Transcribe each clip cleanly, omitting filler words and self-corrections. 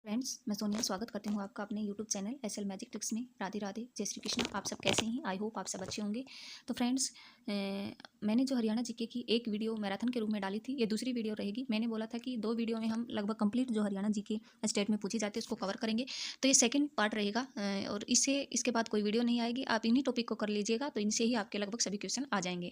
Friends, मैं सोनिया स्वागत करती हूँ आपका अपने YouTube channel SL magic tricks में। राधे राधे, जय श्री कृष्ण। आप सब कैसे हैं? आई होप आप सब अच्छे होंगे। तो फ्रेंड्स, मैंने जो हरियाणा जीके की एक वीडियो मैराथन के रूप में डाली थी, ये दूसरी वीडियो रहेगी। मैंने बोला था कि 2 वीडियो में हम लगभग कंप्लीट जो हरियाणा जीके स्टेट में पूछी जाती है उसको कवर करेंगे। तो ये सेकंड पार्ट रहेगा और इसके बाद कोई वीडियो नहीं आएगी। आप इन्हीं टॉपिक को कर लीजिएगा तो इनसे ही आपके लगभग सभी क्वेश्चन आ जाएंगे।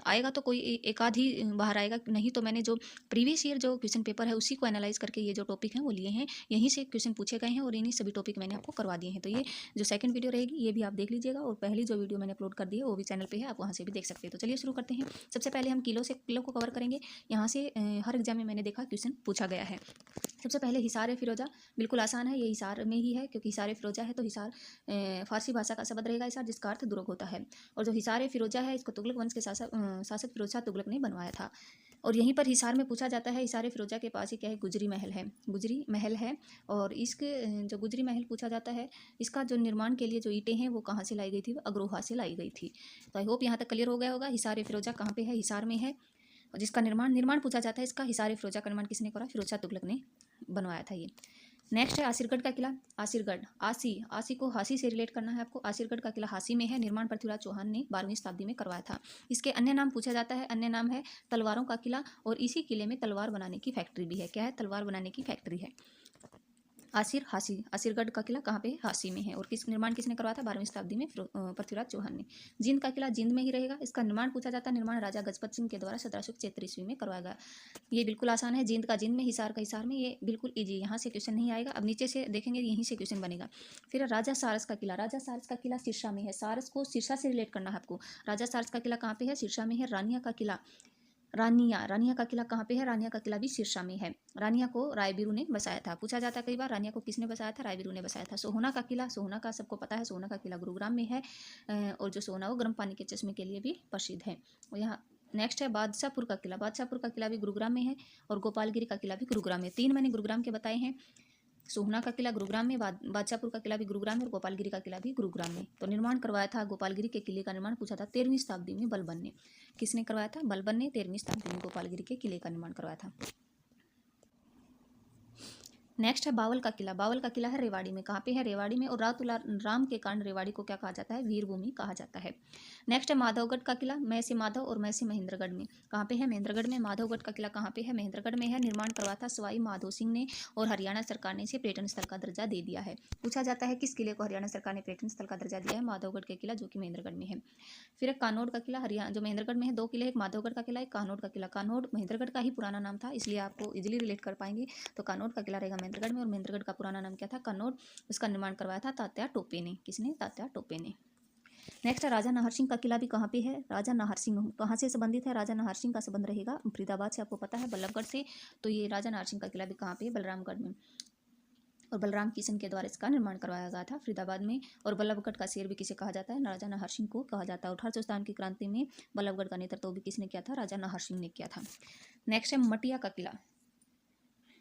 आएगा तो कोई एक आध ही बाहर आएगा, नहीं तो मैंने जो प्रीवियस ईयर जो क्वेश्चन पेपर है उसी को एनालाइज करके ये जो टॉपिक हैं वो लिए हैं। यहीं से क्वेश्चन पूछे गए हैं और इन्हीं सभी टॉपिक मैंने आपको करवा दिए हैं। तो ये जो सेकंड वीडियो रहेगी ये भी आप देख लीजिएगा और पहली जो वीडियो मैंने अपलोड कर दी है वो भी चैनल पे है, आप वहाँ से भी देख सकते हैं। तो चलिए शुरू करते हैं। सबसे पहले हम किलो को कवर करेंगे। यहाँ से हर एग्जाम में मैंने देखा क्वेश्चन पूछा गया है। सबसे पहले हिसार फिरोजा, बिल्कुल आसान है, ये हिसार में ही है क्योंकि हिसार फिरोजा है तो हिसार फारसी भाषा का शब्द रहेगा हिसार, जिसका अर्थ दुर्ग होता है। और जो हिसार फिरोजा है इसको तुगलक वंश के शासक फिरोज शाह तुगलक ने बनवाया था। और यहीं पर हिसार में पूछा जाता है, हिसार फिरोजा के पास ही क्या है, गुजरी महल है। गुजरी महल है और इसके जो गुजरी महल पूछा जाता है, इसका जो निर्माण के लिए जो ईंटें हैं वो कहाँ से लाई गई थी, वो अग्रोहा से लाई गई थी। तो आई होप यहाँ तक क्लियर हो गया होगा। हिसार फिरोजा कहाँ पे है, हिसार में है। और जिसका निर्माण पूछा जाता है इसका, हिसार फिरोजा का निर्माण किसने करा, फिरोज शाह तुगलक ने बनवाया था ये। नेक्स्ट है आसिरगढ़ का किला। आसिरगढ़, आसी को हासी से रिलेट करना है आपको। आसिरगढ़ का किला हासी में है। निर्माण पृथ्वीराज चौहान ने 12वीं शताब्दी में करवाया था। इसके अन्य नाम पूछा जाता है, अन्य नाम है तलवारों का किला और इसी किले में तलवार बनाने की फैक्ट्री भी है। क्या है, तलवार बनाने की फैक्ट्री है। आसिरगढ़ का किला कहाँ पे है, हासी में है। और निर्माण किसने करवाया था, 12वीं शताब्दी में पृथ्वीराज चौहान ने। जींद का किला जींद में ही रहेगा। इसका निर्माण पूछा जाता है, निर्माण राजा गजपत सिंह के द्वारा 1776 ईस्वी में करवाया गया। ये बिल्कुल आसान है, जींद का जींद में, हिसार का हिसार में, ये बिल्कुल ईजी। यहाँ से क्वेश्चन नहीं आएगा। अब नीचे से देखेंगे यहीं से क्वेश्चन बनेगा। फिर राजा सारस का किला। राजा सारस का किला सिरसा में है। सारस को सिरसा से रिलेट करना है आपको। राजा सारस का किला कहाँ पे है, सिरसा में है। रानिया का किला, रानिया का किला कहाँ पे है, रानिया का किला भी सिरसा में है। रानिया को रायबीरू ने बसाया था। पूछा जाता है कई बार, रानिया को किसने बसाया था, रायबीरू ने बसाया था। सोहना का किला, सोहना का सबको पता है, सोहना का किला गुरुग्राम में है। और जो सोहना वो गर्म पानी के चश्मे के लिए भी प्रसिद्ध है। और यहाँ नेक्स्ट है बादशाहपुर का किला। बादशाहपुर का किला भी गुरुग्राम में है और गोपालगिरी का किला भी गुरुग्राम में। 3 मैंने गुरुग्राम के बताए हैं। सोहना का किला गुरुग्राम में, बादशाहपुर का किला भी गुरुग्राम में और गोपालगिरी का किला भी गुरुग्राम में। तो निर्माण करवाया था गोपालगिरी के किले का निर्माण पूछा था 13वीं शताब्दी में बलबन ने। किसने करवाया था, बलबन ने 13वीं शताब्दी में गोपालगिरी के किले का निर्माण करवाया था। नेक्स्ट है बावल का किला। बावल का किला है रेवाड़ी में। कहाँ पे है, रेवाड़ी में। और राम के कारण रेवाड़ी को क्या कहा जाता है, वीर भूमि कहा जाता है। नेक्स्ट है माधवगढ़ का किला। मैं से माधव और मैं से महेंद्रगढ़ में। कहाँ पे है, महेंद्रगढ़ में। माधवगढ़ का किला कहाँ पे है, महेंद्रगढ़ में है। निर्माण करवाया था सवाई माधो सिंह ने और हरियाणा सरकार ने इसे पर्यटन स्थल का दर्जा दे दिया है। पूछा जाता है किस किले को हरियाणा सरकार ने पर्यटन स्थल का दर्जा दिया है, माधवगढ़ के किला जो कि महेंद्रगढ़ में है। फिर एक कानोड़ का किला, हरियाणा जो महेंद्रगढ़ में है। 2 किले, एक माधवगढ़ का किला, एक कानोड़ का किला। कानोड़ महेंद्रगढ़ का ही पुराना नाम था, इसलिए आपको इजिली रिलेट कर पाएंगे। तो कानोड़ का किला रहेगा महेंद्रगढ़ में और महेंद्रगढ़ का पुराना नाम क्या था, कन्नौज। उसका निर्माण करवाया था तात्या टोपे ने। किसने, तात्या टोपे ने। नेक्स्ट है राजा नाहर सिंह का किला भी कहाँ पे है, राजा नाहर सिंह कहाँ से संबंधित है, राजा नाहर सिंह का संबंध रहेगा फरीदाबाद से, आपको पता है, बल्लभगढ़ से। तो ये राजा नाहर सिंह का किला भी कहाँ पे है, बलरामगढ़ में। और बलराम किशन के द्वारा इसका निर्माण करवाया गया था फरीदाबाद में। और बल्लभगढ़ का शेर भी किसे कहा जाता है, राजा नाहर सिंह को कहा जाता है। 1857 की क्रांति में बल्लभगढ़ का नेतृत्व भी किसने किया था, राजा नाहर सिंह ने किया था। नेक्स्ट है मटिया का किला।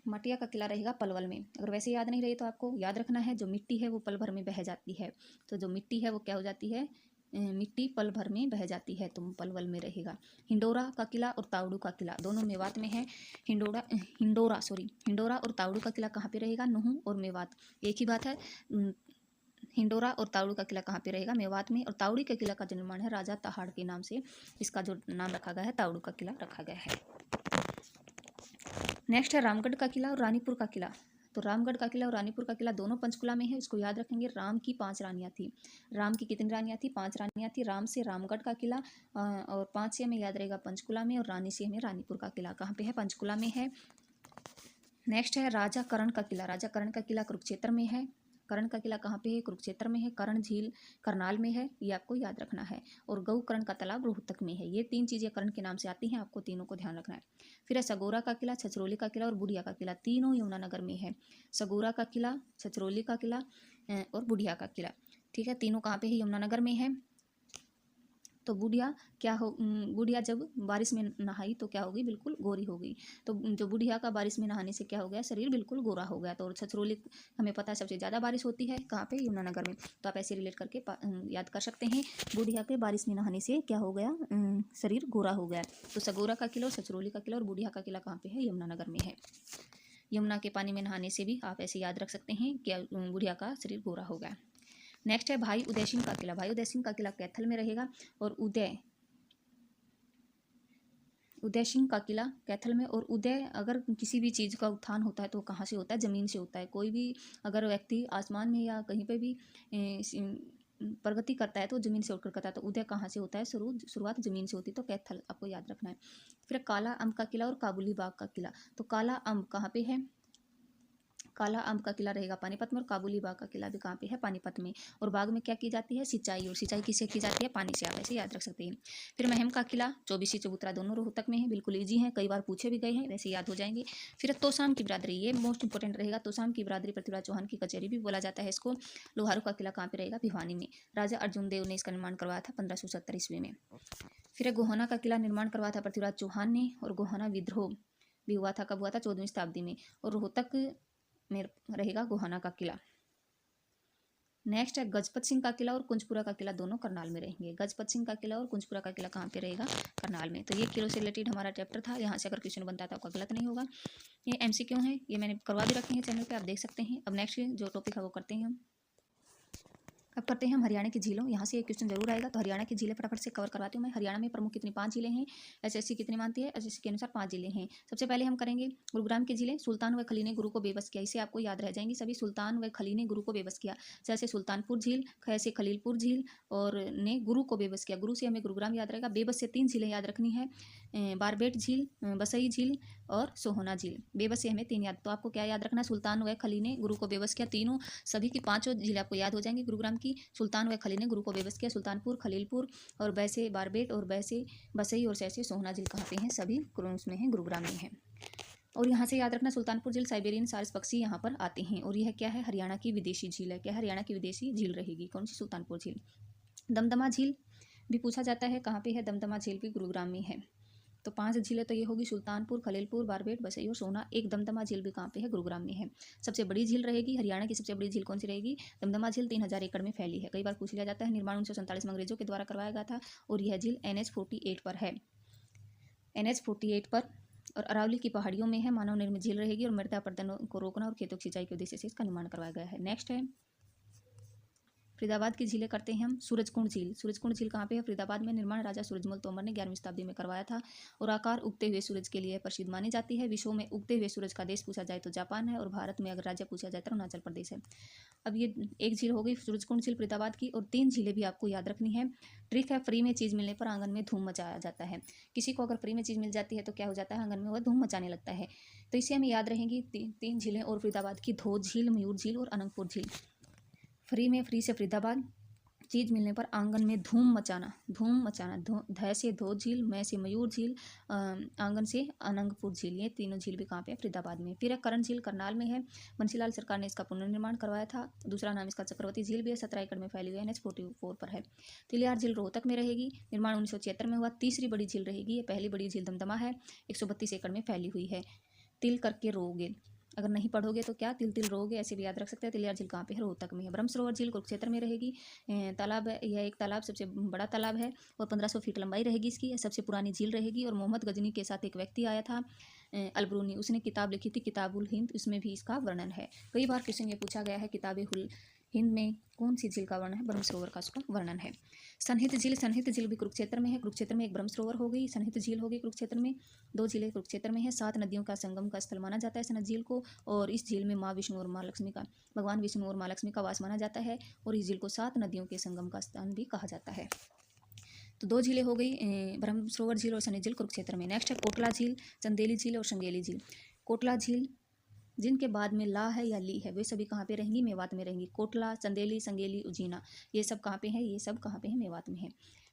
मटिया का किला रहेगा पलवल में। अगर वैसे याद नहीं रही तो आपको याद रखना है, जो मिट्टी है वो पल भर में बह जाती है। तो जो मिट्टी है वो क्या हो जाती है, मिट्टी पल भर में बह जाती है, तो पलवल में रहेगा। हिंडोरा का किला और तावड़ू का किला दोनों मेवात में है। हिंडोरा और तावड़ू का किला कहाँ पे रहेगा, नुहू और मेवात, एक ही बात है। हिंडोरा और तावड़ू का किला कहाँ पे रहेगा, मेवात में। और तावड़ी के किला का जो निर्माण है राजा तहाड़ के नाम से इसका जो नाम रखा गया है, तावड़ू का किला रखा गया है। नेक्स्ट है रामगढ़ का किला और रानीपुर का किला। तो रामगढ़ का किला और रानीपुर का किला दोनों पंचकुला में है, इसको याद रखेंगे। राम की 5 रानियाँ थी। राम की कितनी रानियाँ थी, 5 रानियाँ थी। राम से रामगढ़ का किला और 5 से हमें याद रहेगा पंचकुला में, और रानी से हमें रानीपुर का किला कहाँ पे है, पंचकुला में है। नेक्स्ट है राजा करण का किला। राजा करण का किला कुरुक्षेत्र में है। करण का किला कहाँ पे है, कुरुक्षेत्र में है। करण झील करनाल में है, ये आपको याद रखना है। और गौकर्ण का तालाब रोहतक में है। ये 3 चीज़ें करण के नाम से आती हैं, आपको तीनों को ध्यान रखना है। फिर है सगोरा का किला, छछरौली का किला और बुढ़िया का किला, तीनों यमुनानगर में है। सगोरा का किला, छछरौली का किला और बुढ़िया का किला, ठीक है, तीनों कहाँ पे है, यमुनानगर में है। तो बुढ़िया जब बारिश में नहाई तो क्या होगी, बिल्कुल गोरी हो गई। तो जो बुढ़िया का बारिश में नहाने से क्या हो गया, शरीर बिल्कुल गोरा हो गया। तो छछरौली हमें पता है सबसे ज़्यादा बारिश होती है कहाँ पे, यमुनानगर में। तो आप ऐसे रिलेट करके याद कर सकते हैं, बुढ़िया के बारिश में नहाने से क्या हो गया, शरीर गोरा हो गया। तो सगोरा का किला, छछरौली का किला और बुढ़िया का किला कहाँ पे है, यमुनानगर में है। यमुना के पानी में नहाने से भी आप ऐसे याद रख सकते हैं कि बुढ़िया का शरीर गोरा हो गया। नेक्स्ट है भाई उदय सिंह का किला। भाई उदय सिंह का किला कैथल में रहेगा और उदय सिंह का किला कैथल में। और उदय अगर किसी भी चीज़ का उत्थान होता है तो कहाँ से होता है? ज़मीन से होता है। कोई भी अगर व्यक्ति आसमान में या कहीं पे भी प्रगति करता है तो ज़मीन से उठकर करता है। तो उदय कहाँ से होता है? शुरुआत ज़मीन से होती है, तो कैथल आपको याद रखना है। फिर काला अम्ब का किला और काबुली बाग का किला। तो काला अम्ब कहाँ पे है? काला अम्ब का किला रहेगा पानीपत में, और काबुली बाग का किला भी कहाँ पे है? पानीपत में। और बाग में क्या की जाती है? सिंचाई। और सिंचाई किससे की जाती है? पानी से। आप ऐसे याद रख सकते हैं। फिर महम का किला चौबीसी चबूतरा दोनों रोहतक में है, बिल्कुल ईजी है, कई बार पूछे भी गए हैं, वैसे याद हो जाएंगे। फिर तोशाम की बिरादरी, ये मोस्ट इंपॉर्टेंट रहेगा। तोशाम की बिरादरी पृथ्वीराज चौहान की कचहरी भी बोला जाता है इसको। लोहारू का किला कहाँ पे रहेगा? भिवानी में। राजा अर्जुन देव ने इसका निर्माण करवाया था 1570 ईस्वी में। फिर गोहाना का किला निर्माण करवाया था पृथ्वीराज चौहान ने, और गोहाना विद्रोह भी हुआ था, कब हुआ था? 14वीं शताब्दी में। और रोहतक में रहेगा गोहाना का किला। नेक्स्ट है गजपत सिंह का किला और कुंजपुरा का किला, दोनों करनाल में रहेंगे। गजपत सिंह का किला और कुंजपुरा का किला कहाँ पे रहेगा? करनाल में। तो ये किलों से रिलेटेड हमारा चैप्टर था। यहाँ से अगर क्वेश्चन बनता था आपका गलत नहीं होगा। ये MCQ है, ये मैंने करवा भी रखे हैं चैनल पे, आप देख सकते हैं। अब नेक्स्ट जो टॉपिक है वो करते हैं हम। अब करते हैं हम हरियाणा की झीलों। यहाँ से एक क्वेश्चन जरूर आएगा, तो हरियाणा की झीलें फटाफट से कवर करवाती हूँ मैं। हरियाणा में प्रमुख कितनी? 5 जिले हैं। SSC कितनी मानती है? SSC के अनुसार 5 जिले हैं। सबसे पहले हम करेंगे गुरुग्राम की झीलें। सुल्तान व खली ने गुरु को बेबस किया, इसे आपको याद रह जाएंगी सभी। सुल्तान व खली ने गुरु को बेबस किया। जैसे सुल्तानपुर झील, ख से खलीलपुर झील, और ने गुरु को बेबस किया। गुरु से हमें गुरुग्राम याद रहेगा। बेबस से 3 झीलें याद रखनी है, बारबेट झील, बसई झील और सोहना झील। बेबस से हमें 3 याद, तो आपको क्या याद रखना है? सुल्तान व खली ने गुरु को बेबस किया। तीनों सभी की 5 झीलें आपको याद हो जाएंगी गुरुग्राम की। सुल्तान व खली ने गुरु को बेबस किया, सुल्तानपुर, खलीलपुर और बैसे बारबेट, और बैसे बसई और सैसे सोहना झील कहाँ पे हैं? सभी उसमें हैं, गुरुग्राम में है। और यहाँ से याद रखना सुल्तानपुर झील साइबेरियन सारस पक्षी यहाँ पर आते हैं। और यह क्या है? हरियाणा की विदेशी झील है। क्या? हरियाणा की विदेशी झील रहेगी। कौन सी? सुल्तानपुर झील। दमदमा झील भी पूछा जाता है, कहाँ पे है? दमदमा झील भी गुरुग्राम में है। तो 5 झीलें तो ये होगी, सुल्तानपुर, खलीलपुर, बारबेट, बसई और सोना। एक दमदमा झील भी कहाँ पे है? गुरुग्राम में है। सबसे बड़ी झील रहेगी हरियाणा की, सबसे बड़ी झील कौन सी रहेगी? दमदमा झील 3000 एकड़ में फैली है, कई बार पूछ लिया जाता है। निर्माण 1947 में अंग्रेजों के द्वारा करवाया गया था, और यह झील NH 48 पर है। NH 48 पर और अरावली की पहाड़ियों में है। मानव निर्मित झील रहेगी, और मृदा अपरदन को रोकना और खेतों की सिंचाई के उद्देश्य से इसका निर्माण करवाया गया है। नेक्स्ट है फरीदाबाद की झीलें करते हैं हम। सूरजकुंड झील। सूरजकुंड झील कहाँ पे है? फरीदाबाद में। निर्माण राजा सूरजमल तोमर ने 11वीं शताब्दी में करवाया था, और आकार उगते हुए सूरज के लिए प्रसिद्ध मानी जाती है। विश्व में उगते हुए सूरज का देश पूछा जाए तो जापान है, और भारत में अगर राज्य पूछा जाए तो अरुणाचल प्रदेश है। अब ये एक झील हो गई सूरजकुंड झील फरीदाबाद की, और 3 झीलें भी आपको याद रखनी है। ट्रिक है, फ्री में चीज़ मिलने पर आंगन में धूम मचाया जाता है। किसी को अगर फ्री में चीज़ मिल जाती है तो क्या हो जाता है? आंगन में वह धूम मचाने लगता है। तो इसे हमें याद रहेंगी 3 झीलें और फरीदाबाद की, धो झील, मयूर झील और अनंतपुर झील। फ्री में, फ्री से फरीदाबाद, चीज़ मिलने पर आंगन में धूम मचाना, धूम मचाना। ध से धो झील, मैं से मयूर झील, आंगन से अनंगपुर झील। ये तीनों झील भी कहाँ पे है? फरीदाबाद में। फिर है करण झील, करनाल में है। बंसीलाल सरकार ने इसका पुनर्निर्माण करवाया था। दूसरा नाम इसका चक्रवर्ती झील भी है, 17 एकड़ में फैली हुई है, NH 44 पर है। तिलियार झील रोहतक में रहेगी। निर्माण 1976 में हुआ। तीसरी बड़ी झील रहेगी ये। पहली बड़ी झील दमदमा है, 132 एकड़ में फैली हुई है। तिल करके रोगे, अगर नहीं पढ़ोगे तो क्या? तिल तिल रोगे, ऐसे भी याद रख सकते हैं। तिलियार झील कहाँ पे है? रोहतक में है। ब्रह्म सरोवर झील कुरुक्षेत्र में रहेगी। तालाब है, यह एक तालाब सबसे बड़ा तालाब है, और 1500 फीट लंबाई रहेगी इसकी। सबसे पुरानी झील रहेगी, और मोहम्मद गजनी के साथ एक व्यक्ति आया था अलबरूनी, उसने किताब लिखी थी किताबुल हिंद, उसमें भी इसका वर्णन है। कई बार क्वेश्चन ये पूछा गया है किताबुल हिंद में कौन सी झील का वर्णन है? ब्रह्म सरोवर का उसका वर्णन है। सनहित झील, सनहित झील भी कुरुक्षेत्र में है। कुरुक्षेत्र में एक ब्रह्म सरोवर हो गई, सनहित झील हो गई कुरुक्षेत्र में। 2 झीलें कुरुक्षेत्र में है। 7 नदियों का संगम का स्थल माना जाता है सनहित झील को, और इस झील में माँ विष्णु और माँ लक्ष्मी का, भगवान विष्णु और माँ लक्ष्मी का वास माना जाता है, और इस झील को 7 नदियों के संगम का स्थान भी कहा जाता है। तो 2 झीलें हो गई, ब्रह्म सरोवर झील और सनहित झील कुरुक्षेत्र में। नेक्स्ट है कोटला झील, चंदेली झील और शंगेली झील। कोटला झील जिनके बाद में ला है या ली है, वे सभी कहाँ पे रहेंगी? मेवात में रहेंगी। कोटला, चंदेली, संगेली, उजीना, ये सब कहाँ पे है? ये सब कहाँ पे है? मेवात में है।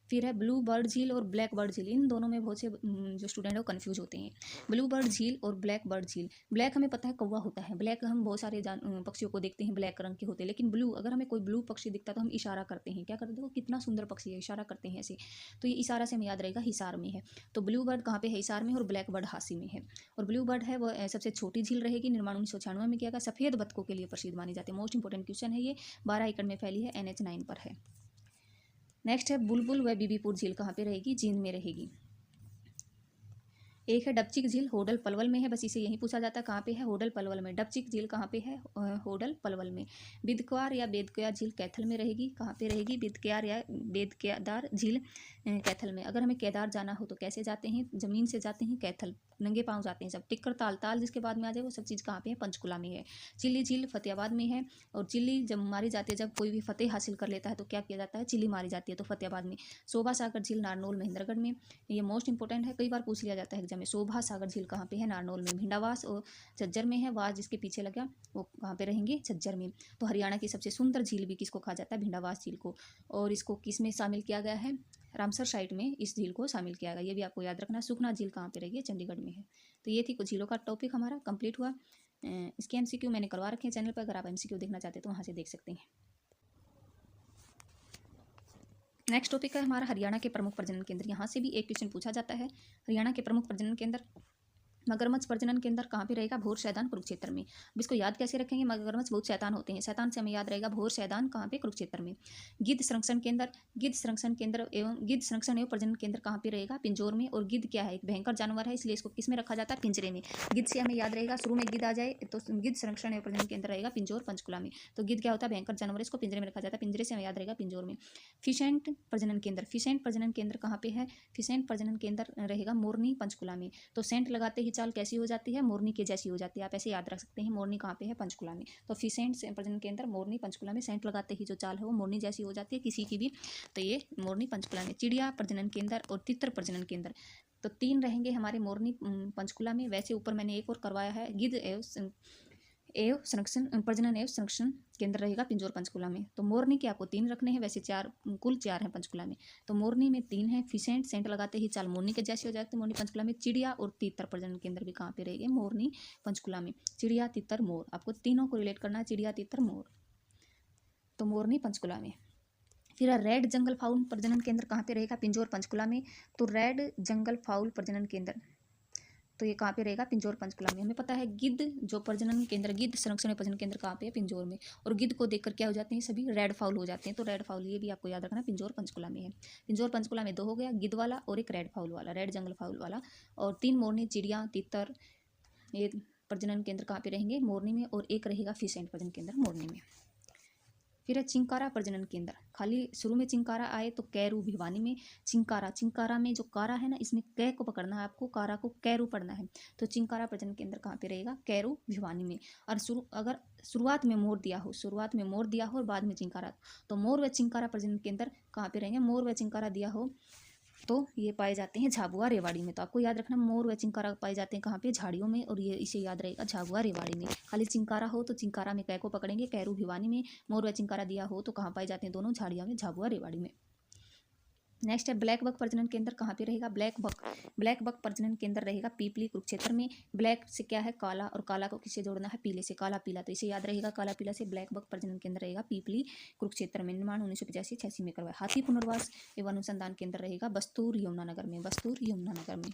फिर है ब्लू बर्ड झील और ब्लैक बर्ड झील। इन दोनों में बहुत से जो स्टूडेंट है वो कन्फ्यूज होते हैं। ब्लू बर्ड झील और ब्लैक बर्ड झील। ब्लैक हमें पता है कौवा होता है, ब्लैक हम बहुत सारे पक्षियों को देखते हैं ब्लैक रंग के होते हैं, लेकिन ब्लू, अगर हमें कोई ब्लू पक्षी दिखता है तो हम इशारा करते हैं, क्या करते हैं? वो कितना सुंदर पक्षी है, इशारा करते हैं ऐसे। तो ये इशारा से हमें याद रहेगा हिसार में है। तो ब्लू बर्ड कहाँ पे है? हिसार में, और ब्लैक बर्ड हासी में है। और ब्लू बर्ड है वो सबसे छोटी झील रहेगी। निर्माण 1996 में किया गया। सफ़ेद बतखों के लिए प्रसिद्ध मानी जाती है। मोस्ट इंपोर्टेंट क्वेश्चन है ये। 12 एकड़ में फैली है, NH 9 पर है। नेक्स्ट है बुलबुल व बीबीपुर झील कहाँ पे रहेगी? जींद में रहेगी। एक है डबचिक झील, होडल पलवल में है, बस इसे यही पूछा जाता है कहाँ पे है, होडल पलवल में। डबचिक झील कहाँ पे है, होडल पलवल में। बिदक्वार या बेदक्या झील कैथल में रहेगी, कहाँ पे रहेगी, बिदक्यार या बेदक्यादार झील कैथल में। अगर हमें केदार जाना हो तो कैसे जाते हैं, जमीन से जाते हैं, कैथल नंगे पाँव जाते हैं सब। टिक्कर ताल, ताल जिसके बाद में आ जाए वो सब चीज़ कहाँ पे है, पंचकुला में है। चिल्ली झील फतेहाबाद में है, और चिल्ली जब मारी जाती है, जब कोई भी फतेह हासिल कर लेता है तो क्या किया जाता है, चिल्ली मारी जाती है, तो फतेहाबाद में। शोभा सागर झील नारनौल महेंद्रगढ़ में, ये मोस्ट इंपॉर्टेंट है, कई बार पूछ लिया जाता है एग्जाम में। शोभा सागर झील कहाँ पे है, नारनौल में। भिंडावास और झज्जर में है, वास जिसके पीछे लगा वो कहाँ पे रहेंगे, झज्जर में। तो हरियाणा की सबसे सुंदर झील भी किसको कहा जाता है, भिंडावास झील को। और इसको किस में शामिल किया गया है, रामसर साइट में इस झील को शामिल किया गया, ये भी आपको याद रखना। सुखना झील कहाँ पे रहेगी, चंडीगढ़ में है। तो ये थी कुछ झीलों का टॉपिक हमारा कंप्लीट हुआ। इसके एमसीक्यू मैंने करवा रखे हैं चैनल पर, अगर आप एमसीक्यू देखना चाहते हैं तो वहाँ से देख सकते हैं। नेक्स्ट टॉपिक है हमारा हरियाणा के प्रमुख प्रजनन केंद्र। यहाँ से भी एक क्वेश्चन पूछा जाता है। हरियाणा के प्रमुख प्रजनन केंद्र, मगरमच्छ प्रजनन केंद्र कहाँ पे रहेगा, भोर सैदान कुरुक्षेत्र में। अब इसको याद कैसे रखेंगे, मगरमच्छ बहुत शैतान होते हैं, शैतान से हमें याद रहेगा भोर सैदान कहाँ पे, कुरुक्षेत्र में। गिद्ध संरक्षण केंद्र, गिद्ध संरक्षण केंद्र एवं प्रजनन केंद्र कहाँ पे रहेगा, पिंजौर में। और गिद्ध क्या है, एक भयंकर जानवर है, इसलिए इसको किस में रखा जाता है, पिंजरे में। गिद्ध से हमें याद रहेगा, शुरू में गिद्ध आ जाए तो गिद्ध संरक्षण एवं प्रजनन केंद्र रहेगा पिंजौर पंचकुला में। तो गिद्ध क्या होता है, भयंकर जानवर, इसको पिंजरे में रखा जाता है, पिंजरे से हमें याद रहेगा पिंजौर में। फिशेंट प्रजनन केंद्र, फिशेंट प्रजनन केंद्र कहाँ पे है, फिशेंट प्रजनन केंद्र रहेगा मोरनी पंचकुला में। तो सेंट लगाते ही चाल कैसी हो जाती है, मोरनी के जैसी हो जाती है, आप ऐसे याद रख सकते हैं। मोरनी कहाँ पे है, पंचकुला में। तो फिशेंट प्रजनन केंद्र मोरनी पंचकुला में, सेंट लगाते ही जो चाल है वो मोरनी जैसी हो जाती है किसी की भी, तो ये मोरनी पंचकुला में। चिड़िया प्रजनन केंद्र और तितर प्रजनन केंद्र, तो 3 रहेंगे हमारे मोरनी पंचकुला में। वैसे ऊपर मैंने एक और करवाया है, गिद्ध एवं संरक्षण प्रजनन एवं संरक्षण केंद्र रहेगा पिंजौर पंचकुला में। तो मोरनी के आपको 3 रखने हैं, वैसे 4 कुल 4 हैं पंचकुला में। तो मोरनी में 3 है, फिशेंट सेंट लगाते ही चाल मोरनी के जैसे हो जाते हैं मोरनी पंचकुला में। चिड़िया और तीतर प्रजनन केंद्र भी कहाँ पे रहेंगे, मोरनी पंचकुला में। चिड़िया तीतर मोर, आपको तीनों को रिलेट करना है, चिड़िया तीतर मोर, तो मोरनी पंचकुला में। फिर रेड जंगल फाउल प्रजनन केंद्र कहाँ पे रहेगा, पिंजौर पंचकुला में। तो रेड जंगल फाउल प्रजनन केंद्र, तो ये कहाँ पे रहेगा, पिंजौर पंचकुला में। हमें पता है गिद्ध जो प्रजनन केंद्र, गिद्ध संरक्षण प्रजनन केंद्र कहाँ पे है, पिंजौर में। और गिद्ध को देखकर क्या हो जाते हैं, सभी रेड फाउल हो जाते हैं। तो रेड फाउल ये भी आपको याद रखना, पिंजौर पंचकुला में है। पिंजौर पंचकुला में 2 हो गया, गिद्ध वाला और एक रेड फाउल वाला, रेड जंगल फाउल वाला। और 3 मोरनी, चिड़िया, तितर, ये प्रजनन केंद्र कहाँ पे रहेंगे, मोरनी में। और एक रहेगा फिशेंट प्रजनन केंद्र मोरनी में। फिर है चिंकारा प्रजनन केंद्र, खाली शुरू में चिंकारा आए तो कैरू भिवानी में। चिंकारा, चिंकारा में जो कारा है ना, इसमें कै को पकड़ना है आपको, कारा को कैरू पढ़ना है। तो चिंकारा प्रजनन केंद्र कहाँ पे रहेगा, कैरू भिवानी में। और अगर शुरुआत में मोर दिया हो, शुरुआत में मोर दिया हो और बाद में चिंकारा, तो मोर व चिंकारा प्रजनन केंद्र कहाँ पे रहेंगे, मोर व चिंकारा दिया हो तो ये पाए जाते हैं झाबुआ रेवाड़ी में। तो आपको याद रखना, मोर व चिंकारा पाए जाते हैं कहाँ पे, झाड़ियों में। और ये इसे याद रहेगा, झाबुआ रेवाड़ी में। खाली चिंकारा हो तो चिंकारा में कै को पकड़ेंगे, कैरू भिवानी में। मोर व चिंकारा दिया हो तो कहाँ पाए जाते हैं, दोनों झाड़ियों में, झाबुआ रेवाड़ी में। नेक्स्ट है ब्लैक बक प्रजनन केंद्र कहाँ पे रहेगा, ब्लैक बक प्रजनन केंद्र रहेगा पीपली कुरुक्षेत्र में। ब्लैक से क्या है, काला, और काला को किससे जोड़ना है, पीले से, काला पीला, तो इसे याद रहेगा, काला पीला से। ब्लैक बक प्रजनन केंद्र रहेगा पीपली कुरुक्षेत्र में। निर्माण 1985-86 में करवाया। हाथी पुनर्वास एवं अनुसंधान केंद्र रहेगा बस्तूर यमुनानगर में, बस्तूर यमुनानगर में।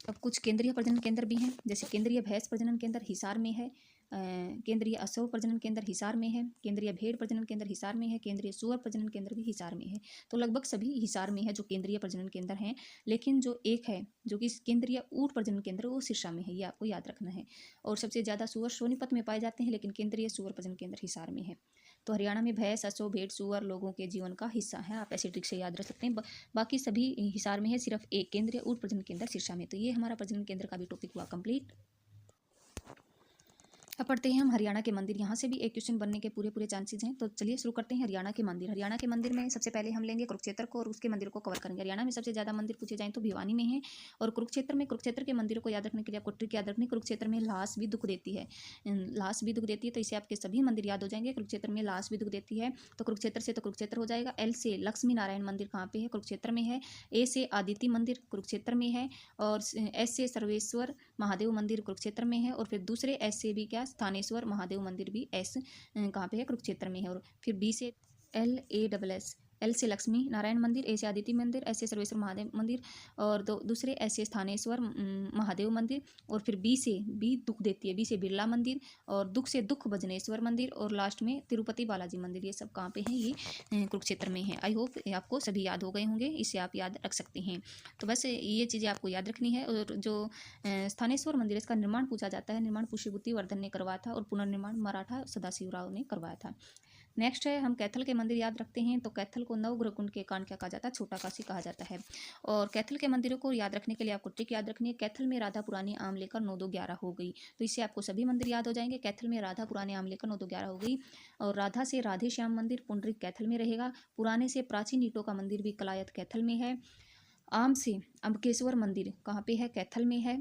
अब कुछ केंद्रीय प्रजनन केंद्र भी हैं, जैसे केंद्रीय भैंस प्रजनन केंद्र हिसार में है, केंद्रीय असव प्रजनन केंद्र हिसार में है, केंद्रीय भेड़ प्रजनन केंद्र हिसार में है, केंद्रीय सूअर प्रजनन केंद्र भी हिसार में है। तो लगभग सभी हिसार में है जो केंद्रीय प्रजनन केंद्र हैं। लेकिन जो एक है जो कि केंद्रीय ऊँट प्रजनन केंद्र, वो सिरसा में है, ये आपको याद रखना है। और सबसे ज़्यादा सूअर सोनीपत में पाए जाते हैं, लेकिन केंद्रीय सूअर प्रजनन केंद्र हिसार में है। तो हरियाणा में भैंस, असव, भेड़, सूअर लोगों के जीवन का हिस्सा है, आप ऐसे ट्रिक से याद रख सकते हैं। बाकी सभी हिसार में है, सिर्फ एक केंद्रीय ऊँट प्रजनन केंद्र सिरसा में। तो ये हमारा प्रजनन केंद्र का भी टॉपिक हुआ कंप्लीट। अब पढ़ते हैं हम हरियाणा के मंदिर। यहाँ से भी एक क्वेश्चन बनने के पूरे चांसेस हैं। तो चलिए शुरू करते हैं हरियाणा के मंदिर। हरियाणा के मंदिर में सबसे पहले हम लेंगे कुरुक्षेत्र को और उसके मंदिर को कवर करेंगे। हरियाणा में सबसे ज़्यादा मंदिर पूछे जाएँ तो भिवानी में है, और कुरुक्षेत्र के मंदिरों को याद रखने के लिए आपको ट्रिक याद रखनी, कुरुक्षेत्र में लाश भी दुख देती है, लाश भी दुख देती है। तो इसे आपके सभी मंदिर याद हो जाएंगे। कुरुक्षेत्र में लाश भी दुख देती है, तो कुरुक्षेत्र से तो कुरुक्षेत्र हो जाएगा। एल से लक्ष्मी नारायण मंदिर कहाँ पे है, कुरुक्षेत्र में है। ए से आदित्य मंदिर कुरुक्षेत्र में है, और एस से सर्वेश्वर महादेव मंदिर कुरुक्षेत्र में है। और फिर दूसरे एस से भी क्या, स्थानेश्वर महादेव मंदिर भी एस कहाँ पे है, कुरुक्षेत्र में है। और फिर बी से L से लक्ष्मी नारायण मंदिर, A से आदित्य मंदिर, S से सर्वेश्वर महादेव मंदिर और दूसरे S से स्थानेश्वर महादेव मंदिर और फिर B दुख देती है, B से बिरला मंदिर और दुख से दुख भजनेश्वर मंदिर और लास्ट में तिरुपति बालाजी मंदिर। ये सब कहाँ पे हैं? ये कुरुक्षेत्र में है। आई होप आपको सभी याद हो गए होंगे, इसे आप याद रख सकते हैं। तो बस ये चीज़ें आपको याद रखनी है। और जो स्थानेश्वर मंदिर, इसका निर्माण पूछा जाता है, निर्माण पुष्यभूति वर्धन ने करवाया था और पुनर्निर्माण मराठा सदाशिव राव ने करवाया था। नेक्स्ट है, हम कैथल के मंदिर याद रखते हैं। तो कैथल को नवग्रह कुंड के कारण क्या कहा जाता है? छोटा काशी कहा जाता है। और कैथल के मंदिरों को याद रखने के लिए आपको ट्रिक याद रखनी है। कैथल में राधा पुरानी आम लेकर 9 2 11 हो गई, तो इससे आपको सभी मंदिर याद हो जाएंगे। कैथल में राधा पुराने आम लेकर 9 2 11 हो गई। और राधा से राधे श्याम मंदिर पुंडरिक कैथल में रहेगा। पुराने से प्राचीन ईंटों का मंदिर भी कलायत कैथल में है। आम से अम्बकेश्वर मंदिर कहाँ पे है? कैथल में है।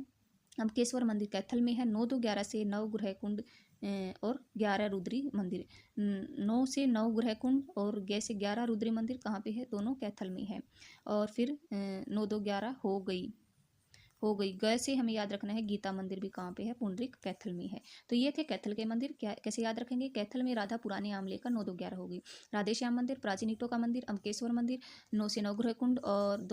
अम्बकेश्वर मंदिर कैथल में है। 9 2 11 से नवग्रह कुंड और 11 रुद्री मंदिर, 9 से 9 ग्रह कुंड और 11 से 11 रुद्री मंदिर कहाँ पे है? दोनों कैथल में है। और फिर 9 2 11 हो गई। गए से हमें याद रखना है गीता मंदिर भी कहाँ पे है? पुंडरिक कैथल में है। तो ये थे कैथल के मंदिर। क्या कैसे याद रखेंगे? कैथल में राधा पुराने आम लेकर 9 2 11 हो गई। राधे श्याम मंदिर, प्राचीन ईंटों का मंदिर, अम्बकेश्वर मंदिर, 9 से 9 ग्रह कुंड और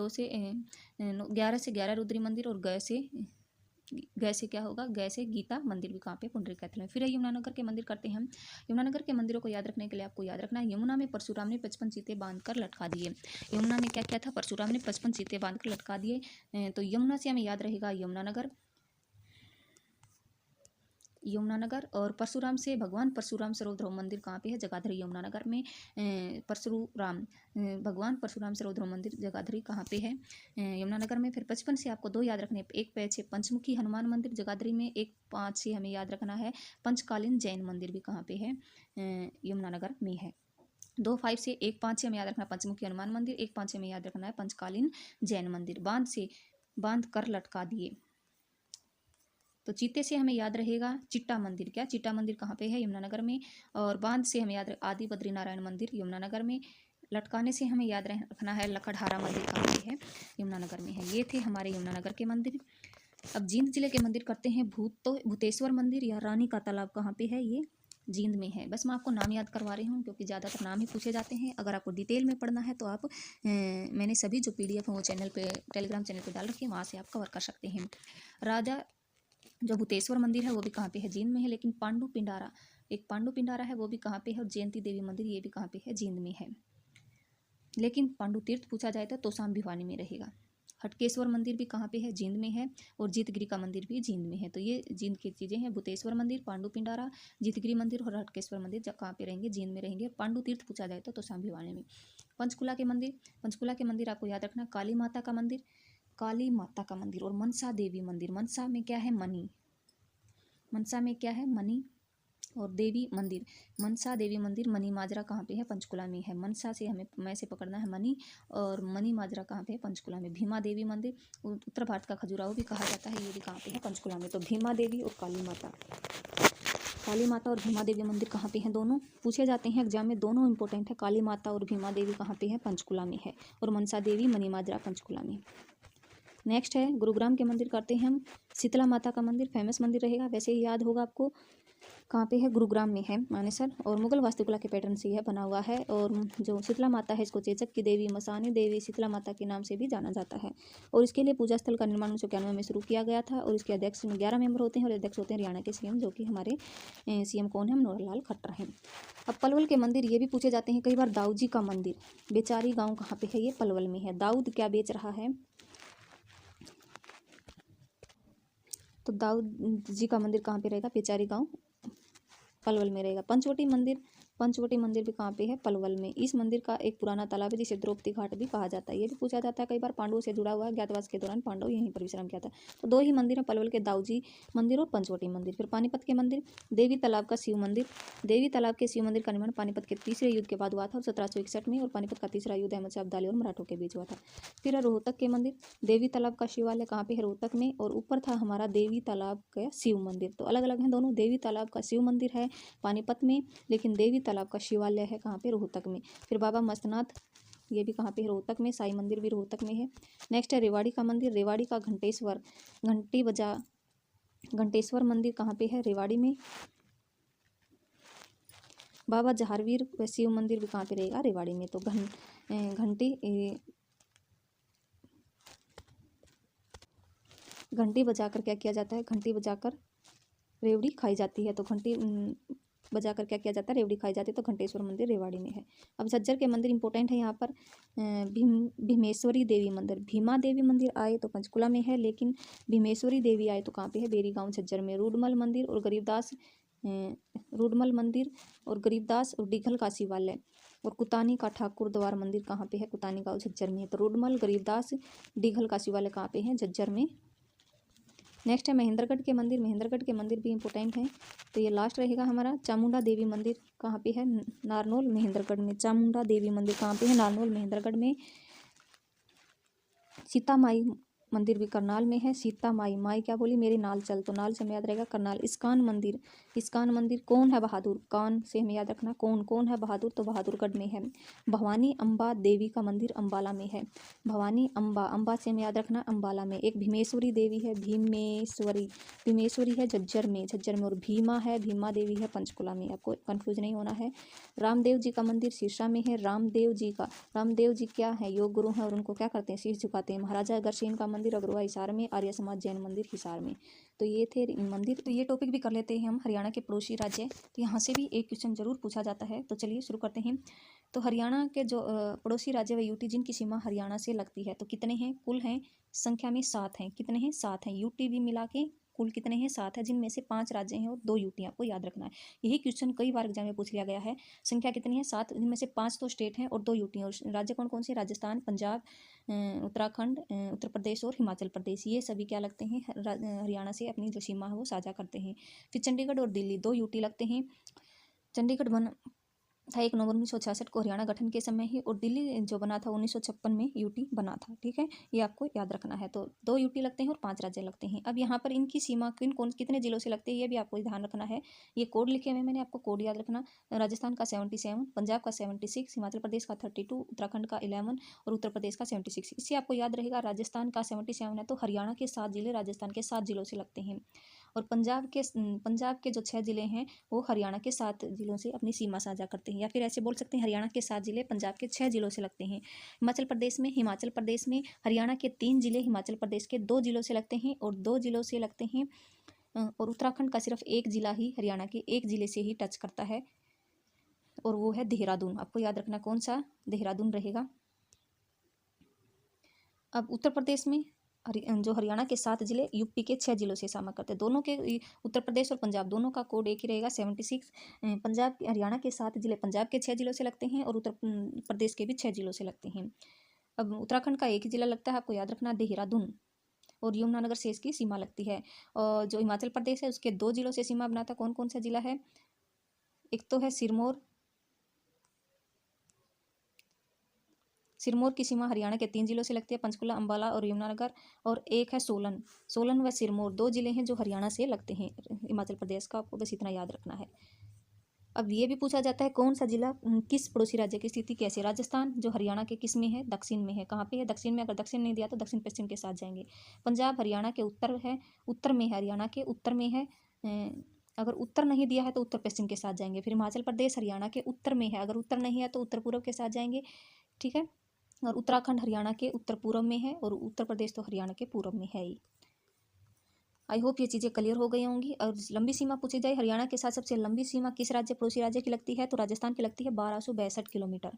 11 से 11 रुद्री मंदिर और गए से क्या होगा? गए से गीता मंदिर भी कहाँ पे? पुंडरिक कैथल में। फिर यमुनानगर के मंदिर करते हैं हम। यमुनानगर के मंदिरों को याद रखने के लिए आपको याद रखना है, यमुना में परशुराम ने 55 चीते बांधकर लटका दिए। यमुना में क्या क्या था? परशुराम ने 55 चीते बांधकर लटका दिए। तो यमुना से हमें याद रहेगा यमुनानगर और परशुराम से भगवान परशुराम सर्वधर्म मंदिर कहाँ पे है? जगाधरी यमुनानगर में। भगवान परशुराम सर्वधर्म मंदिर जगाधरी कहाँ पे है? यमुनानगर में। फिर 55 से आपको 2 याद रखने, एक 5 से पंचमुखी हनुमान मंदिर जगाधरी में, एक 5 से हमें याद रखना है पंचकालीन जैन मंदिर भी कहाँ पे है? यमुनानगर में है। 2 5 से 1 5 से हमें याद रखना पंचमुखी हनुमान मंदिर, 1 5 से हमें याद रखना है पंचकालीन जैन मंदिर। बांध कर लटका दिए। तो चीते से हमें याद रहेगा चिट्टा मंदिर। क्या? चिट्टा मंदिर कहाँ पे है? यमुनानगर में। और बांध से हमें याद आदि बद्रीनारायण मंदिर यमुनानगर में। लटकाने से हमें याद रखना है लखड़हारा मंदिर कहाँ पे है? यमुनानगर में है। ये थे हमारे यमुनानगर के मंदिर। अब जींद जिले के मंदिर करते हैं। भूतेश्वर मंदिर या रानी का तालाब कहाँ पे है? ये जींद में है। बस मैं आपको नाम याद करवा रही हूँ क्योंकि ज़्यादातर नाम ही पूछे जाते हैं। अगर आपको डिटेल में पढ़ना है तो आप मैंने सभी जो PDF है वो चैनल पे, टेलीग्राम चैनल पे डाल रखी है, वहाँ से आप कवर कर सकते हैं। राजा जो भूतेश्वर मंदिर है वो भी कहाँ पे है? जींद में है। लेकिन पांडु पिंडारा है, वो भी कहाँ पे है? और जयंती देवी मंदिर ये भी कहाँ पे है? जींद में है। लेकिन पांडु तीर्थ पूछा जाए तो तोसाम भिवानी में रहेगा। हटकेश्वर मंदिर भी कहाँ पे है? जींद में है। और जीतगिरी का मंदिर भी जींद में है। तो ये जींद की चीज़ें हैं। भूतेश्वर मंदिर, पांडु पिंडारा, जीतगिरी मंदिर और हटकेश्वर मंदिर कहाँ पे रहेंगे? जींद में रहेंगे। पांडु तीर्थ पूछा जाए तो तोसाम भिवानी में। पंचकुला के मंदिर आपको याद रखना, काली माता का मंदिर और मनसा देवी मंदिर। मनसा में क्या है? मणि और देवी मंदिर। मनसा देवी मंदिर मणि माजरा कहाँ पे है? पंचकुला में है। मनसा से हमें मैं से पकड़ना है मणि, और मणि माजरा कहाँ पे है? पंचकुला में। भीमा देवी मंदिर उत्तर भारत का खजुराहो भी कहा जाता है, ये भी कहाँ पे है? पंचकुला में। तो भीमा देवी और काली माता और भीमा देवी मंदिर कहाँ पे हैं? दोनों पूछे जाते हैं एग्जाम में, दोनों इंपॉर्टेंट है। काली माता और भीमा देवी कहाँ पे है? पंचकुला में है। और मनसा देवी मणि माजरा पंचकुला में। नेक्स्ट है गुरुग्राम के मंदिर करते हैं हम। शीतला माता का मंदिर फेमस मंदिर रहेगा, वैसे ही याद होगा आपको। कहाँ पे है? गुरुग्राम में है मानेसर। और मुगल वास्तुकला के पैटर्न से यह बना हुआ है। और जो शीतला माता है इसको चेचक की देवी, मसानी देवी, शीतला माता के नाम से भी जाना जाता है। और इसके लिए पूजा स्थल का निर्माण 1991 में शुरू किया गया था। और इसके अध्यक्ष 11 मेंबर होते हैं और अध्यक्ष होते हैं हरियाणा के CM, जो कि हमारे CM कौन है? मनोहर लाल खट्टर हैं। अब पलवल के मंदिर ये भी पूछे जाते हैं कई बार। दाऊद जी का मंदिर बेचारी गाँव कहाँ पे है? ये पलवल में है। दाऊद क्या बेच रहा है? तो दाऊद जी का मंदिर कहाँ पे रहेगा? बेचारी गांव पलवल में रहेगा। पंचवटी मंदिर भी कहाँ पे है? पलवल में। इस मंदिर का एक पुराना तालाब है जिसे द्रौपदी घाट भी कहा जाता है। ये भी पूछा जाता है कई बार। पांडवों से जुड़ा हुआ है, ज्ञातवास के दौरान पांडव यहीं पर विश्राम किया था। तो 2 ही मंदिर हैं, पलवल के दाऊजी मंदिर और पंचवटी मंदिर। फिर पानीपत के मंदिर, देवी तालाब का शिव मंदिर। देवी तालाब के शिव मंदिर का निर्माण पानीपत के तीसरे युद्ध के बाद हुआ था और 1761 में। और पानीपत का तीसरा युद्ध अहमद शाह अब्दाली और मराठों के बीच हुआ था। फिर है रोहतक के मंदिर। देवी तालाब का शिवालय कहाँ पे है? रोहतक में। और ऊपर था हमारा देवी तालाब का शिव मंदिर। तो अलग अलग हैं दोनों। देवी तालाब का शिव मंदिर है पानीपत में, लेकिन देवी तालाब का शिवालय है कहाँ पे? रोहतक में। फिर बाबा मस्तनाथ ये भी कहाँ पे है? रोहतक में। साई मंदिर भी रोहतक में है। नेक्स्ट है रेवाड़ी का मंदिर। रेवाड़ी का घंटेश्वर मंदिर कहाँ पे है? रेवाड़ी में। बाबा जहारवीर शिव मंदिर भी कहाँ पे रहेगा? रेवाड़ी में। तो घंटी बजाकर क्या किया जाता है, घंटी बजाकर रेवड़ी खाई जाती है। तो घंटी बजाकर क्या किया जाता है, रेवड़ी खाई जाती है। तो घंटेश्वर मंदिर रेवाड़ी में है। अब झज्जर के मंदिर इंपॉर्टेंट है यहाँ पर। भीमेश्वरी देवी मंदिर, भीमा देवी मंदिर आए तो पंचकुला में है, लेकिन भीमेश्वरी देवी आए तो कहाँ पे है, बेरी गाँव झज्जर में। रूडमल मंदिर और गरीबदास और डिघल का शिवालय और कुतानी का ठाकुर द्वार मंदिर कहाँ पे है, कुतानी गाँव झज्जर में है। तो रूडमल, गरीबदास, डिघल का शिवालय कहाँ पे है, झज्जर में। नेक्स्ट है महेंद्रगढ़ के मंदिर, महेंद्रगढ़ के मंदिर भी इंपॉर्टेंट हैं। तो ये लास्ट रहेगा हमारा। चामुंडा देवी मंदिर कहाँ पे है, नारनौल महेंद्रगढ़ में। चामुंडा देवी मंदिर कहाँ पे है, नारनौल महेंद्रगढ़ में। सीता माई मंदिर भी करनाल में है। सीता माई, माई क्या बोली, मेरी नाल चल, तो नाल से हमें याद रहेगा करनाल। इस्कान मंदिर, इस्कान मंदिर कौन है, बहादुर, कान से हमें याद रखना, कौन है बहादुर, तो बहादुरगढ़ में है। भवानी अम्बा देवी का मंदिर अम्बाला में है। भवानी अम्बा, अम्बा से हमें याद रखना अम्बाला में। एक भीमेश्वरी देवी है, भीमेश्वरी है झज्जर में, और भीमा है, भीमा देवी है पंचकुला में। आपको कंफ्यूज नहीं होना है। रामदेव जी का मंदिर सिरसा में है। रामदेव जी क्या है, योग गुरु हैं और उनको क्या करते हैं, शीश झुकाते हैं। महाराजा अग्रसेन का मंदिर अग्रवा हिसार में। आर्य समाज जैन मंदिर हिसार में। तो ये थे मंदिर। तो ये टॉपिक भी कर लेते हैं हम, हरियाणा के पड़ोसी राज्य। तो यहाँ से भी एक क्वेश्चन जरूर पूछा जाता है। तो चलिए शुरू करते हैं। तो हरियाणा के जो पड़ोसी राज्य व यूटी जिनकी सीमा हरियाणा से लगती है, तो कितने हैं, कुल हैं संख्या में 7 हैं। कितने हैं, 7 हैं। यूटी भी मिला के कुल कितने हैं, 7 है, जिनमें से 5 राज्य हैं और 2 यूटी। आपको याद रखना है। यही क्वेश्चन कई बार एग्जाम में पूछ लिया गया है। संख्या कितनी है, 7, जिनमें से 5 तो स्टेट हैं और 2 यूटी हैं। और राज्य कौन कौन से, राजस्थान, पंजाब, उत्तराखंड, उत्तर प्रदेश और हिमाचल प्रदेश, ये सभी क्या लगते हैं, हरियाणा से अपनी जो सीमा है वो साझा करते हैं। फिर चंडीगढ़ और दिल्ली 2 यूटी लगते हैं। चंडीगढ़ बना था 1 नवंबर 1966 को हरियाणा गठन के समय ही, और दिल्ली जो बना था 1956 में यूटी बना था। ठीक है, ये आपको याद रखना है। तो 2 यूटी लगते हैं और 5 राज्य लगते हैं। अब यहाँ पर इनकी सीमा कितने जिलों से लगती है, ये भी आपको ध्यान रखना है। ये कोड लिखे हुए मैंने, आपको कोड याद रखना। राजस्थान का 77, पंजाब का 76, हिमाचल प्रदेश का 32, उत्तराखंड का 11 और उत्तर प्रदेश का 76। इससे आपको याद रहेगा, राजस्थान का 77 है तो हरियाणा के 7 जिले राजस्थान के 7 जिलों से लगते हैं। और पंजाब के जो 6 जिले हैं वो हरियाणा के 7 जिलों से अपनी सीमा साझा करते हैं। या फिर ऐसे बोल सकते हैं, हरियाणा के 7 जिले पंजाब के 6 जिलों से लगते हैं। हिमाचल प्रदेश में हरियाणा के 3 जिले हिमाचल प्रदेश के 2 जिलों से लगते हैं और 2 जिलों से लगते हैं। और उत्तराखंड का सिर्फ 1 जिला ही हरियाणा के 1 जिले से ही टच करता है, और वो है देहरादून। आपको याद रखना कौन सा, देहरादून रहेगा। अब उत्तर प्रदेश में जो हरियाणा के 7 जिले यूपी के 6 जिलों से शामिल करते हैं। दोनों के, उत्तर प्रदेश और पंजाब दोनों का कोड एक ही रहेगा 76। हरियाणा के 7 जिले पंजाब के 6 जिलों से लगते हैं और उत्तर प्रदेश के भी 6 जिलों से लगते हैं। अब उत्तराखंड का एक ही जिला लगता है, आपको याद रखना देहरादून, और यमुनानगर से इसकी सीमा लगती है। और जो हिमाचल प्रदेश है उसके 2 जिलों से सीमा बनाता है। कौन कौन सा जिला है, एक तो है सिरमौर की सीमा हरियाणा के 3 जिलों से लगती है, पंचकुला, अंबाला और यमुनानगर। और एक है सोलन व सिरमौर 2 जिले हैं जो हरियाणा से लगते हैं हिमाचल प्रदेश का। आपको बस इतना याद रखना है। अब ये भी पूछा जाता है, कौन सा जिला किस पड़ोसी राज्य की स्थिति कैसे। राजस्थान जो हरियाणा के किस में है, दक्षिण में है। कहाँ पे है, दक्षिण में। अगर दक्षिण नहीं दिया तो दक्षिण पश्चिम के साथ जाएंगे। पंजाब हरियाणा के उत्तर में है, हरियाणा के उत्तर में है। अगर उत्तर नहीं दिया है तो उत्तर पश्चिम के साथ जाएंगे। फिर हिमाचल प्रदेश हरियाणा के उत्तर में है, अगर उत्तर नहीं है तो उत्तर पूर्व के साथ जाएंगे। ठीक है, और उत्तराखंड हरियाणा के उत्तर पूर्व में है, और उत्तर प्रदेश तो हरियाणा के पूर्व में है ही। आई होप ये चीज़ें क्लियर हो गई होंगी। और लंबी सीमा पूछी जाए, हरियाणा के साथ सबसे लंबी सीमा किस पड़ोसी राज्य की लगती है, तो राजस्थान की लगती है 1262 किलोमीटर।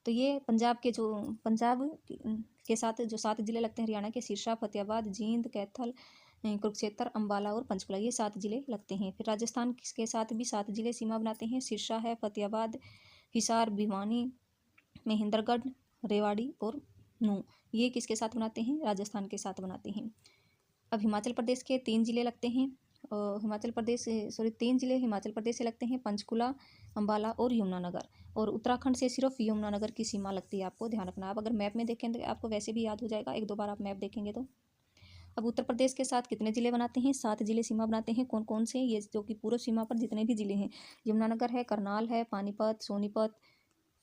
तो ये पंजाब के साथ जो 7 जिले लगते हैं हरियाणा के, सिरसा, फतेहाबाद, जींद, कैथल, कुरुक्षेत्र, अंबाला और पंचकुला, ये 7 जिले लगते हैं। फिर राजस्थान के साथ भी 7 जिले सीमा बनाते हैं। सिरसा है, फतेहाबाद, हिसार, भिवानी, महेंद्रगढ़, रेवाड़ी और नूंह, ये किसके साथ बनाते हैं, राजस्थान के साथ बनाते हैं। अब हिमाचल प्रदेश के 3 जिले लगते हैं, 3 जिले हिमाचल प्रदेश से लगते हैं, पंचकुला, अंबाला और यमुनानगर। और उत्तराखंड से सिर्फ यमुनानगर की सीमा लगती है, आपको ध्यान रखना। आप अगर मैप में देखें तो आपको वैसे भी याद हो जाएगा, 1-2 बार आप मैप देखेंगे तो। अब उत्तर प्रदेश के साथ कितने जिले बनाते हैं, 7 जिले सीमा बनाते हैं। कौन कौन से, ये जो कि पूर्व सीमा पर जितने भी जिले हैं, यमुनानगर है, करनाल है, पानीपत, सोनीपत,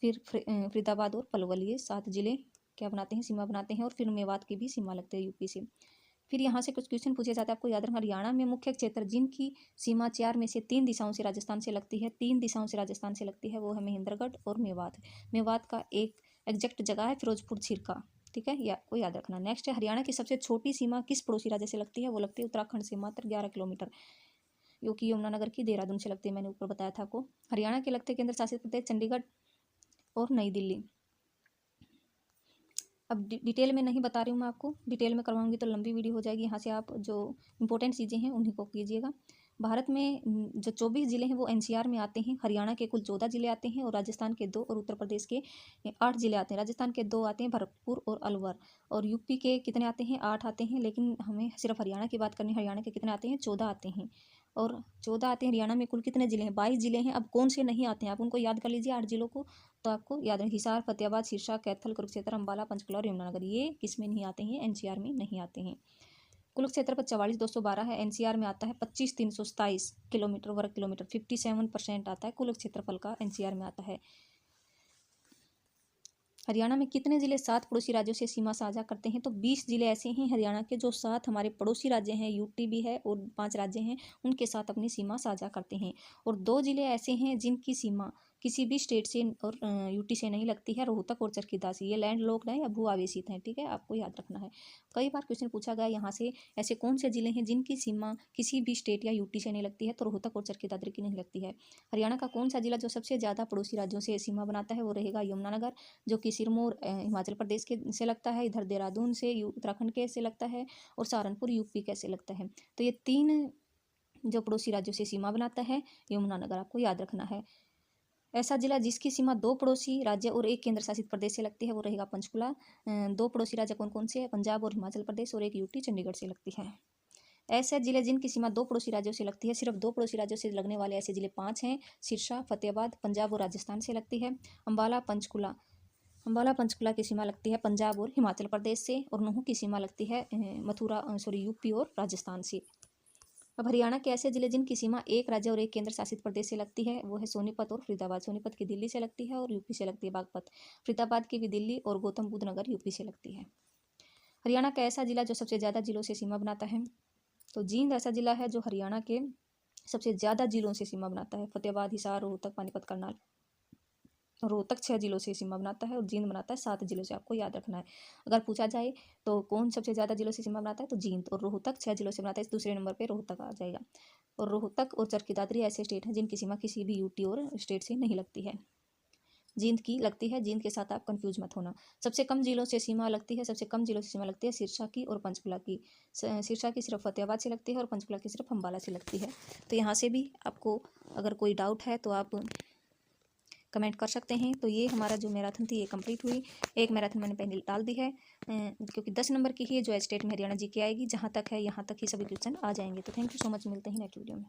फिर फरीदाबाद और पलवल, ये 7 जिले क्या बनाते हैं, सीमा बनाते हैं। और फिर मेवात की भी सीमा लगती है यूपी से। फिर यहाँ से कुछ क्वेश्चन पूछे जाते हैं, आपको याद रखना। हरियाणा में मुख्य क्षेत्र जिनकी सीमा 4 में से 3 दिशाओं से राजस्थान से लगती है, 3 दिशाओं से राजस्थान से लगती है, वो है महेंद्रगढ़ और मेवात। मेवात का एक एग्जैक्ट जगह है फिरोजपुर झीरका, ठीक है, या को याद रखना। नेक्स्ट है हरियाणा की सबसे छोटी सीमा किस पड़ोसी राज्य से लगती है? वो लगती है उत्तराखंड से, मात्र 11 किलोमीटर, जो कि यमुनानगर की देहरादून से लगती है, मैंने ऊपर बताया था आपको। हरियाणा के लगते केंद्र शासित प्रदेश चंडीगढ़ और नई दिल्ली। अब डिटेल में नहीं बता रही हूँ मैं आपको, डिटेल में करवाऊंगी तो लंबी वीडियो हो जाएगी। यहाँ से आप जो इंपॉर्टेंट चीज़ें हैं उन्हीं को कीजिएगा। भारत में जो 24 ज़िले हैं वो एनसीआर में आते हैं। हरियाणा के कुल 14 ज़िले आते हैं और राजस्थान के 2 और उत्तर प्रदेश के 8 ज़िले आते हैं। राजस्थान के 2 आते हैं, भरतपुर और अलवर, और यूपी के कितने आते हैं? 8 आते हैं, लेकिन हमें सिर्फ हरियाणा की बात करनी है। हरियाणा के कितने आते हैं? 14 आते हैं, और 14 आते हैं। हरियाणा में कुल कितने ज़िले हैं? 22 ज़िले हैं। अब कौन से नहीं आते हैं आप उनको याद कर लीजिए, 8 ज़िलों को। तो आपको याद रहे, हिसार, फतेहाबाद, सिरसा, कैथल, कुरुक्षेत्र, अम्बाला, पंचकुला और यमुनानगर, ये किस में नहीं आते हैं? एनसीआर में नहीं आते हैं। कुल क्षेत्रफल 44,212 है, एनसीआर में आता है 25,327 किलोमीटर वर्ग किलोमीटर, 57% आता है कुल क्षेत्रफल का, एनसीआर में आता है। हरियाणा में कितने जिले 7 पड़ोसी राज्यों से सीमा साझा करते हैं? तो 20 जिले ऐसे हैं हरियाणा के जो 7 हमारे पड़ोसी राज्य हैं, यूटी भी है और 5 राज्य हैं, उनके साथ अपनी सीमा साझा करते हैं। और 2 जिले ऐसे हैं जिनकी सीमा किसी भी स्टेट से और यूटी से नहीं लगती है, रोहतक और चरखीदासी। ये लैंड लॉक्ड हैं या भू आवेशित हैं, ठीक है, आपको याद रखना है। कई बार क्वेश्चन पूछा गया यहाँ से, ऐसे कौन से जिले हैं जिनकी सीमा किसी भी स्टेट या यूटी से नहीं लगती है? तो रोहतक और चरखीदादरी की नहीं लगती है। हरियाणा का कौन सा जिला जो सबसे ज़्यादा पड़ोसी राज्यों से सीमा बनाता है? वो रहेगा यमुनानगर, जो कि सिरमौर हिमाचल प्रदेश के से लगता है, इधर देहरादून से उत्तराखंड के से लगता है, और सहारनपुर यूपी के से लगता है। तो ये 3 जो पड़ोसी राज्यों से सीमा बनाता है, यमुनानगर, आपको याद रखना है। ऐसा जिला जिसकी सीमा 2 पड़ोसी राज्य और 1 केंद्र शासित प्रदेश से लगती है, वो रहेगा पंचकुला। 2 पड़ोसी राज्य कौन कौन से हैं? पंजाब और हिमाचल प्रदेश, और 1 यूटी चंडीगढ़ से लगती है। ऐसे जिले जिनकी सीमा 2 पड़ोसी राज्यों से लगती है, सिर्फ 2 पड़ोसी राज्यों से लगने वाले ऐसे जिले 5 हैं। सिरसा, फतेहाबाद पंजाब और राजस्थान से लगती है। अम्बाला, पंचकुला, अम्बाला पंचकुला की सीमा लगती है पंजाब और हिमाचल प्रदेश से, और नूंह की सीमा लगती है यूपी और राजस्थान से। अब हरियाणा के ऐसे जिले जिनकी सीमा 1 राज्य और 1 केंद्र शासित प्रदेश से लगती है, वो है सोनीपत और फरीदाबाद। सोनीपत की दिल्ली से लगती है और यूपी से लगती है बागपत। फरीदाबाद की भी दिल्ली, और गौतम बुद्ध नगर यूपी से लगती है। हरियाणा का ऐसा जिला जो सबसे ज़्यादा जिलों से सीमा बनाता है, तो जींद ऐसा जिला है जो हरियाणा के सबसे ज़्यादा जिलों से सीमा बनाता है। फतेहाबाद, हिसार, रोहतक, पानीपत, करनाल, रोहतक 6 जिलों से सीमा बनाता है, और जींद बनाता है 7 जिलों से, आपको याद रखना है। अगर पूछा जाए तो कौन सबसे ज़्यादा जिलों से सीमा बनाता है, तो जींद, और रोहतक 6 जिलों से बनाता है, दूसरे नंबर पे रोहतक आ जाएगा। और रोहतक और चरखी दादरी ऐसे स्टेट हैं जिनकी सीमा किसी भी यूटी और स्टेट से नहीं लगती है। जींद की लगती है, जींद के साथ आप कंफ्यूज मत होना। सबसे कम जिलों से सीमा लगती है, सबसे कम जिलों से सीमा लगती है सिरसा की और पंचकुला की। सिरसा की सिर्फ फतेहाबाद से लगती है और पंचकुला की सिर्फ अम्बाला से लगती है। तो यहाँ से भी आपको अगर कोई डाउट है तो आप कमेंट कर सकते हैं। तो ये हमारा जो मैराथन थी ये कंप्लीट हुई। एक मैराथन मैंने पहले डाल दी है, क्योंकि 10 नंबर की ही है जो स्टेट में हरियाणा जी की आएगी। जहाँ तक है यहाँ तक ही सभी क्वेश्चन आ जाएंगे। तो थैंक यू सो मच, मिलते हैं नेक्स्ट वीडियो में।